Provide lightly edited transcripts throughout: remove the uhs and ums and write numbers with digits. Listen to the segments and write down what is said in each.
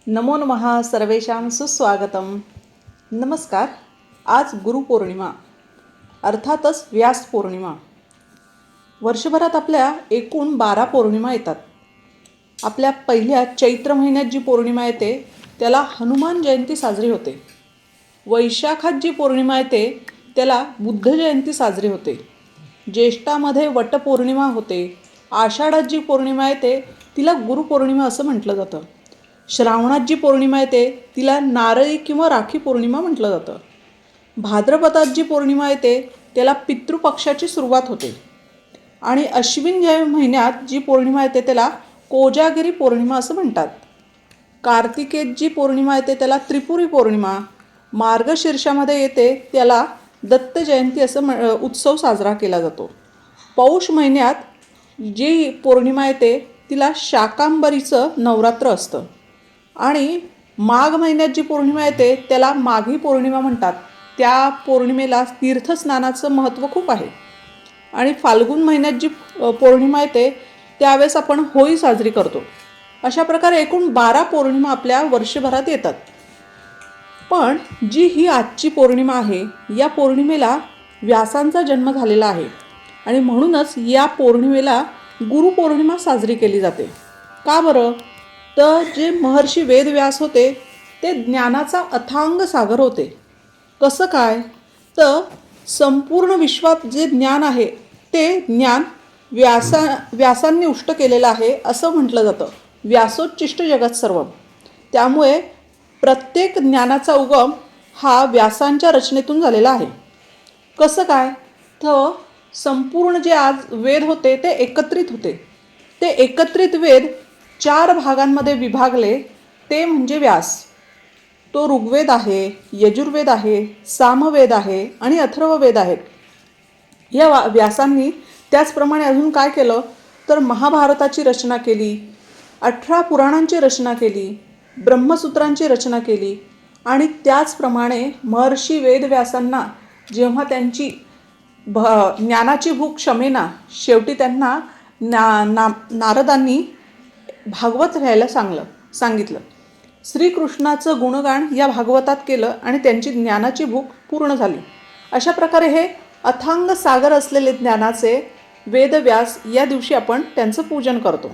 नमो नमः सर्वेषां सुस्वागतम. नमस्कार. आज गुरुपौर्णिमा अर्थातच व्यास पौर्णिमा. वर्षभरात आपल्या एकूण 12 पौर्णिमा येतात. आपल्या पहिल्या चैत्र महिन्यात जी पौर्णिमा येते त्याला हनुमान जयंती साजरी होते. वैशाखात जी पौर्णिमा येते त्याला बुद्ध जयंती साजरी होते. ज्येष्ठामध्ये वटपौर्णिमा होते. आषाढात जी पौर्णिमा येते तिला गुरुपौर्णिमा असं म्हटलं जातं. श्रावणात जी पौर्णिमा येते तिला नारळी किंवा राखी पौर्णिमा म्हटलं जातं. भाद्रपदात जी पौर्णिमा येते त्याला पितृपक्षाची सुरुवात होते. आणि अश्विन या महिन्यात जी पौर्णिमा येते त्याला कोजागिरी पौर्णिमा असं म्हणतात. कार्तिकेत जी पौर्णिमा येते त्याला त्रिपुरी पौर्णिमा. मार्गशीर्षामध्ये येते त्याला दत्त जयंती असं उत्सव साजरा केला जातो. पौष महिन्यात जी पौर्णिमा येते तिला शाकांबरीचं नवरात्र असतं. आणि माघ महिन्यात जी पौर्णिमा येते त्याला माघी पौर्णिमा म्हणतात. त्या पौर्णिमेला तीर्थस्नानाचं महत्त्व खूप आहे. आणि फाल्गुन महिन्यात जी पौर्णिमा येते त्यावेळेस आपण होळी साजरी करतो. अशा प्रकारे एकूण 12 पौर्णिमा आपल्या वर्षभरात येतात. पण जी ही आजची पौर्णिमा आहे या पौर्णिमेला व्यासांचा जन्म झालेला आहे आणि म्हणूनच या पौर्णिमेला गुरुपौर्णिमा साजरी केली जाते. का बरं? तर जे महर्षी वेदव्यास होते ते ज्ञानाचा अथांग सागर होते. कसं काय? तर संपूर्ण विश्वात जे ज्ञान आहे ते ज्ञान व्यासांनी उष्ट केलेलं आहे असं म्हटलं जातं. व्यासोच्चिष्ट जगत सर्वम. त्यामुळे प्रत्येक ज्ञानाचा उगम हा व्यासांच्या रचनेतून झालेला आहे. कसं काय? तर संपूर्ण जे आज वेद होते ते एकत्रित होते. ते एकत्रित वेद 4 भागांमध्ये विभागले ते म्हणजे व्यास. तो ऋग्वेद आहे, यजुर्वेद आहे, सामवेद आहे आणि अथर्ववेद आहेत. या व्यासांनी त्याचप्रमाणे अजून काय केलं तर महाभारताची रचना केली, 18 पुराणांची रचना केली, ब्रह्मसूत्रांची रचना केली. आणि त्याचप्रमाणे महर्षी वेदव्यासांना जेव्हा त्यांची ज्ञानाची भूक क्षमेना शेवटी त्यांना नारदांनी भागवत लिहायला सांगितलं. श्रीकृष्णाचं गुणगान या भागवतात केलं आणि त्यांची ज्ञानाची भूक पूर्ण झाली. अशा प्रकारे हे अथांग सागर असलेले ज्ञानाचे वेदव्यास या दिवशी आपण त्यांचं पूजन करतो.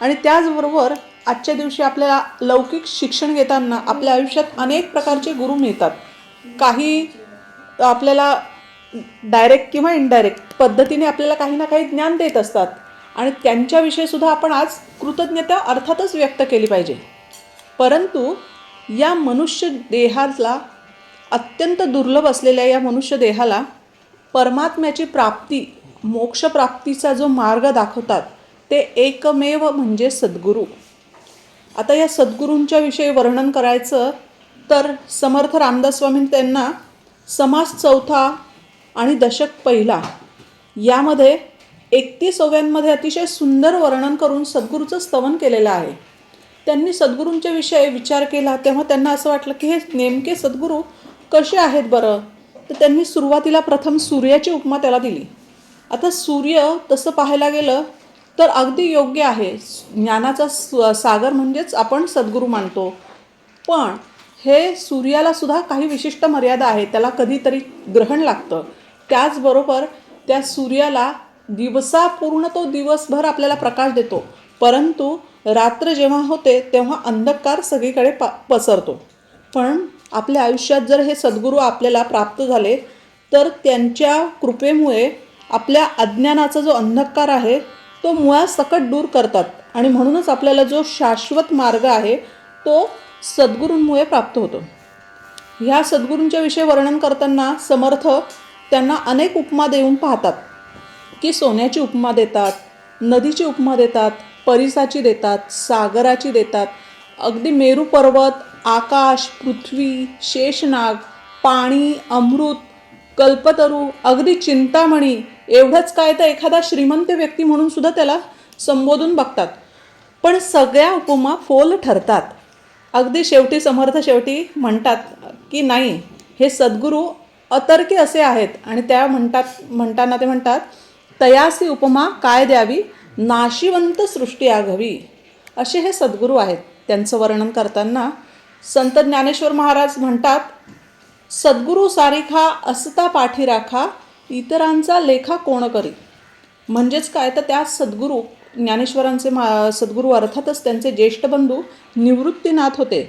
आणि त्याचबरोबर आजच्या दिवशी आपल्याला लौकिक शिक्षण घेताना आपल्या आयुष्यात अनेक प्रकारचे गुरु मिळतात. काही आपल्याला डायरेक्ट किंवा इनडायरेक्ट पद्धतीने आपल्याला काही ना काही ज्ञान देत असतात आणि त्यांच्याविषयीसुद्धा आपण आज कृतज्ञता अर्थातच व्यक्त केली पाहिजे. परंतु या मनुष्य देहाला अत्यंत दुर्लभ असलेल्या या मनुष्य देहाला परमात्म्याची प्राप्ती मोक्षप्राप्तीचा जो मार्ग दाखवतात ते एकमेव म्हणजे सद्गुरू. आता या सद्गुरूंच्या विषयी वर्णन करायचं तर समर्थ रामदास स्वामी त्यांना समास चौथा आणि दशक पहिला यामध्ये 31 ओव्यांमध्ये अतिशय सुंदर वर्णन करून सद्गुरूचं स्तवन केलेलं आहे. त्यांनी सद्गुरूंच्या विषयी विचार केला तेव्हा त्यांना असं वाटलं की हे नेमके सद्गुरू कसे आहेत बरं. तर त्यांनी सुरुवातीला प्रथम सूर्याची उपमा त्याला दिली. आता सूर्य तसं पाहायला गेलं तर अगदी योग्य आहे. ज्ञानाचा सागर म्हणजेच आपण सद्गुरू मानतो. पण हे सूर्याला सुद्धा काही विशिष्ट मर्यादा आहे. त्याला कधीतरी ग्रहण लागतं. त्याचबरोबर त्या सूर्याला दिवसापूर्ण तो दिवसभर आपल्याला प्रकाश देतो, परंतु रात्र जेव्हा होते तेव्हा अंधकार सगळीकडे पसरतो. पण आपल्या आयुष्यात जर हे सद्गुरू आपल्याला प्राप्त झाले तर त्यांच्या कृपेमुळे आपल्या अज्ञानाचा जो अंधकार आहे तो मुळासकट दूर करतात आणि म्हणूनच आपल्याला जो शाश्वत मार्ग आहे तो सद्गुरूंमुळे प्राप्त होतो. ह्या सद्गुरूंच्या विषयी वर्णन करताना समर्थ त्यांना अनेक उपमा देऊन पाहतात की सोन्याची उपमा देतात, नदीची उपमा देतात, परिसाची देतात, सागराची देतात, अगदी मेरू पर्वत, आकाश, पृथ्वी, शेषनाग, पाणी, अमृत, कल्पतरू, अगदी चिंतामणी. एवढंच काय तर एखादा श्रीमंत व्यक्ती म्हणून सुद्धा त्याला संबोधून बघतात. पण सगळ्या उपमा फोल ठरतात. अगदी शेवटी समर्थ शेवटी म्हणतात की नाही, हे सद्गुरू अतर्की असे आहेत. आणि त्या म्हणताना ते म्हणतात तयासी उपमा काय द्यावी नाशिवंत सृष्टी आघवी. असे हे सद्गुरू आहेत. त्यांचं वर्णन करताना संत ज्ञानेश्वर महाराज म्हणतात, सद्गुरू सारिखा असता पाठी राखा, इतरांचा लेखा कोण करी. म्हणजेच काय तर त्या सद्गुरू ज्ञानेश्वरांचे सद्गुरू अर्थातच त्यांचे ज्येष्ठ बंधू निवृत्तीनाथ होते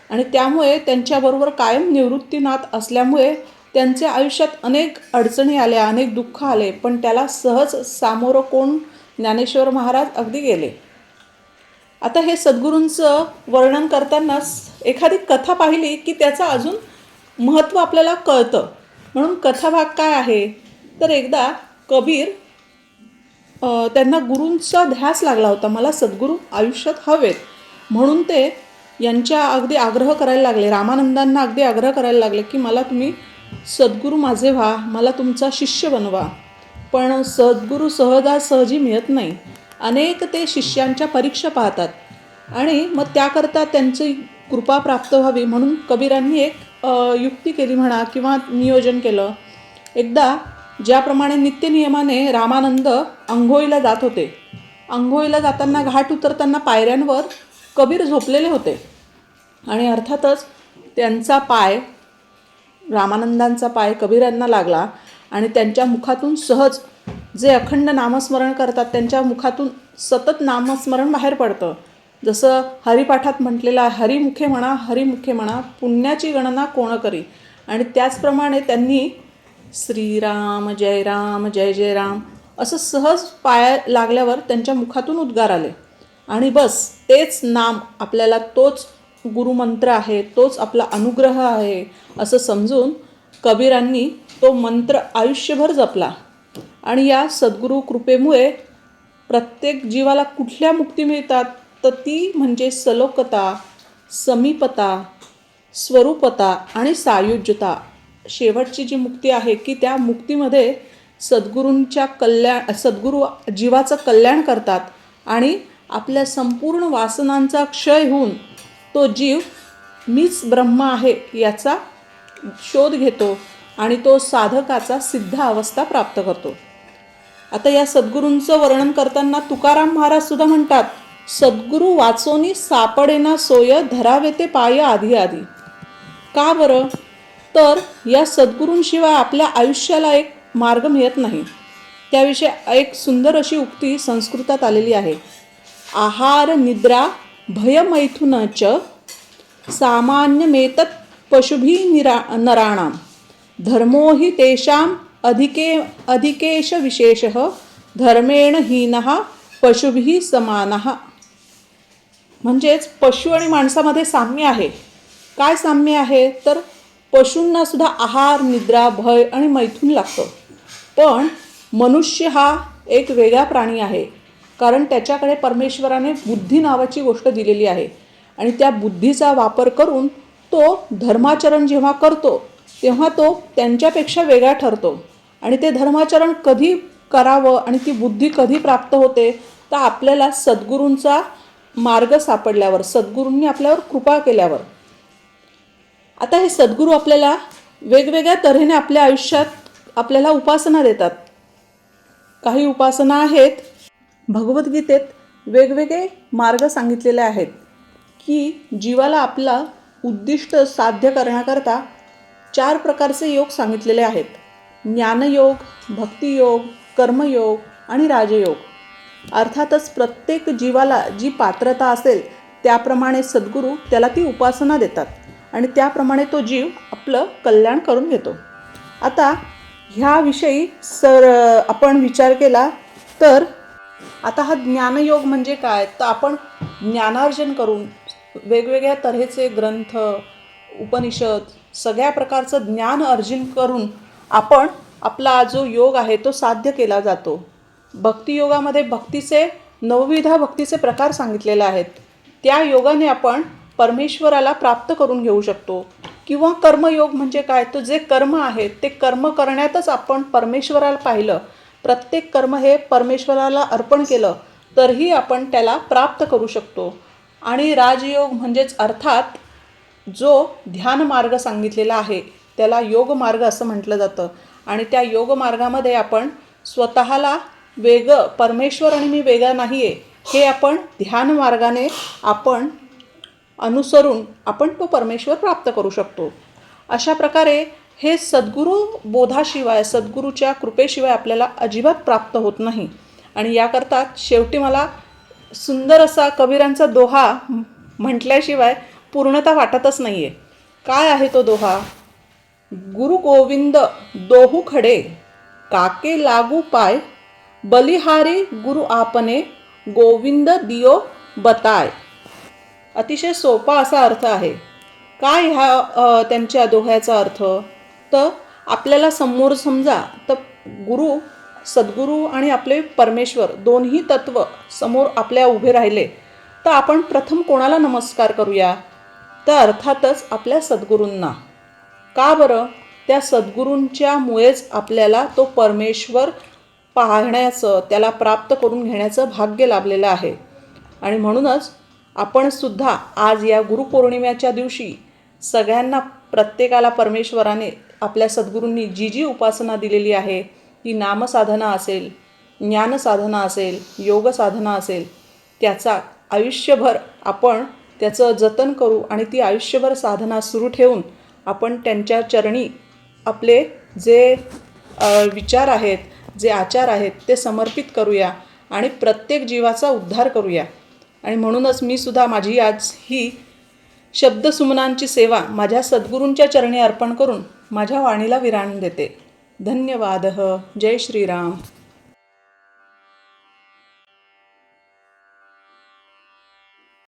आणि त्यामुळे त्यांच्याबरोबर कायम निवृत्तीनाथ असल्यामुळे त्यांच्या आयुष्यात अनेक अडचणी आल्या, अनेक दुःख आले, पण त्याला सहज सामोरं कोण ज्ञानेश्वर महाराज अगदी गेले. आता हे सद्गुरूंचं वर्णन करताना एखादी कथा पाहिली की त्याचं अजून महत्त्व आपल्याला कळतं. म्हणून कथाभाग काय आहे तर एकदा कबीर त्यांना गुरूंचा ध्यास लागला होता, मला सद्गुरू आयुष्यात हवेत, म्हणून ते यांच्या अगदी आग्रह करायला लागले, रामानंदांना अगदी आग्रह करायला लागले की मला तुम्ही सद्गुरू माझे व्हा, मला तुमचा शिष्य बनवा. पण सद्गुरू सहजासहजी मिळत नाही, अनेक ते शिष्यांच्या परीक्षा पाहतात आणि मग त्याकरता त्यांची कृपा प्राप्त व्हावी म्हणून कबीरांनी एक युक्ती केली म्हणा किंवा नियोजन केलं. एकदा ज्याप्रमाणे नित्यनियमाने रामानंद अंघोळीला जात होते, अंघोळीला जाताना घाट उतरताना पायऱ्यांवर कबीर झोपलेले होते आणि अर्थातच त्यांचा पाय, रामानंदांचा पाय कबीरांना लागला आणि त्यांच्या मुखातून सहज जे अखंड नामस्मरण करतात त्यांच्या मुखातून सतत नामस्मरण बाहेर पडतं. जसं हरिपाठात म्हटलेलं आहे, हरिमुखे म्हणा हरिमुखे म्हणा, पुण्याची गणना कोण करी. आणि त्याचप्रमाणे त्यांनी श्रीराम जय राम जय जय राम असं सहज पाय लागल्यावर त्यांच्या मुखातून उद्गार आले आणि बस तेच नाम आपल्याला, तोच गुरुमंत्र आहे, तोच आपला अनुग्रह आहे असं समजून कबीरांनी तो मंत्र आयुष्यभर जपला. आणि या सद्गुरू कृपेमुळे प्रत्येक जीवाला कुठल्या मुक्ती मिळतात तर ती म्हणजे सलोकता, समीपता, स्वरूपता आणि सायुज्यता. शेवटची जी मुक्ती आहे की त्या मुक्तीमध्ये सद्गुरू जीवाचं कल्याण करतात आणि आपल्या संपूर्ण वासनांचा क्षय होऊन तो जीव मीच ब्रह्म आहे याचा शोध घेतो आणि तो साधकाचा सिद्ध अवस्था प्राप्त करतो. आता या सद्गुरूंचं वर्णन करताना तुकाराम महाराज सुद्धा म्हणतात, सद्गुरू वाचोनी सापडेना सोय, धरावे ते पाय आधी आधी. का बरं तर या सद्गुरूंशिवाय आपल्या आयुष्याला एक मार्ग मिळत नाही. त्याविषयी एक सुंदर अशी उक्ती संस्कृतात आलेली आहे, आहार निद्रा भयमैथुनच सामान्यमेतत् पशुभी नराणाम, धर्मो हि तेषां अधिकेश विशेषः, धर्मेण हीनः पशुभिः समानः. म्हणजेच पशु आणि माणसामध्ये साम्य आहे. काय साम्य आहे तर पशूंना सुद्धा आहार निद्रा भय आणि मैथून लागतं, पण मनुष्य हा एक वेगळा प्राणी आहे, कारण त्याच्याकडे परमेश्वराने बुद्धी नावाची गोष्ट दिलेली आहे आणि त्या बुद्धीचा वापर करून तो धर्माचरण जेव्हा करतो तेव्हा तो त्यांच्यापेक्षा वेगळा ठरतो. आणि ते धर्माचरण कधी करावं आणि ती बुद्धी कधी प्राप्त होते तर आपल्याला सद्गुरूंचा मार्ग सापडल्यावर, सद्गुरूंनी आपल्यावर कृपा केल्यावर. आता हे सद्गुरू आपल्याला वेगवेगळ्या तऱ्हेने आपल्या आयुष्यात आपल्याला उपासना देतात. काही उपासना आहेत, भगवद्गीतेत वेगवेगळे मार्ग सांगितलेले आहेत की जीवाला आपला उद्दिष्ट साध्य करण्याकरता 4 प्रकारचे योग सांगितलेले आहेत, ज्ञानयोग, भक्तियोग, कर्मयोग आणि राजयोग. अर्थातच प्रत्येक जीवाला जी पात्रता असेल त्याप्रमाणे सद्गुरू त्याला ती उपासना देतात आणि त्याप्रमाणे तो जीव आपलं कल्याण करून घेतो. आता ह्याविषयी आपण विचार केला तर आता हा ज्ञानयोग म्हणजे काय तर आपण ज्ञानार्जन करून वेगवेगळ्या तऱ्हेचे ग्रंथ, उपनिषद, सगळ्या प्रकारचं ज्ञान अर्जन करून आपण आपला जो योग आहे तो साध्य केला जातो. भक्तियोगामध्ये भक्तीचे 9 भक्तीचे प्रकार सांगितलेले आहेत. त्या योगाने आपण परमेश्वराला प्राप्त करून घेऊ शकतो. किंवा कर्मयोग म्हणजे काय तर जे कर्म आहे ते कर्म करण्यातच आपण परमेश्वराला पाहिलं, प्रत्येक कर्म हे परमेश्वराला अर्पण केलं तरही आपण त्याला प्राप्त करू शकतो. आणि राजयोग म्हणजेच अर्थात जो ध्यान मार्ग सांगितलेला आहे त्याला योग मार्ग असं म्हटलं जातं. आणि त्या योग मार्गामध्ये आपण स्वतःला परमेश्वर आणि मी वेगळा नाही आहे हे आपण ध्यान मार्गाने आपण अनुसरून आपण तो परमेश्वर प्राप्त करू शकतो. अशा प्रकारे हे सद्गुरू बोधाशिवाय, सद्गुरूच्या कृपेशिवाय आपल्याला अजिबात प्राप्त होत नाही. आणि याकरता शेवटी मला सुंदर असा कबीरांचा दोहा म्हटल्याशिवाय पूर्णता वाटतच नाही आहे. काय आहे तो दोहा? गुरु गोविंद दोहू खडे, काके लागू पाय, बलिहारी गुरु आपने, गोविंद दियो बताय. अतिशय सोपा असा अर्थ आहे. काय ह्या त्यांच्या दोह्याचा अर्थ? तर आपल्याला समोर समजा तर गुरु, सद्गुरू आणि आपले परमेश्वर दोन्ही तत्व समोर आपल्या उभे राहिले तर आपण प्रथम कोणाला नमस्कार करूया? तर अर्थातच आपल्या सद्गुरूंना. का बरं? त्या सद्गुरूंच्यामुळेच आपल्याला तो परमेश्वर पाहण्याचं, त्याला प्राप्त करून घेण्याचं भाग्य लाभलेलं आहे. आणि म्हणूनच आपण सुद्धा आज या गुरुपौर्णिमेच्या दिवशी सगळ्यांना, प्रत्येकाला परमेश्वराने आपल्या सद्गुरूंनी जी जी उपासना दिलेली आहे, ती नामसाधना असेल, ज्ञानसाधना असेल, योगसाधना असेल, त्याचा आयुष्यभर आपण त्याचं जतन करू आणि ती आयुष्यभर साधना सुरू ठेवून आपण त्यांच्या चरणी आपले जे विचार आहेत, जे आचार आहेत ते समर्पित करूया आणि प्रत्येक जीवाचा उद्धार करूया. आणि म्हणूनच मी सुद्धा माझी आज ही शब्दसुमनांची सेवा माझ्या सद्गुरूंच्या चरणी अर्पण करून माझ्या वाणीला विराम देते. धन्यवाद. जय श्रीराम.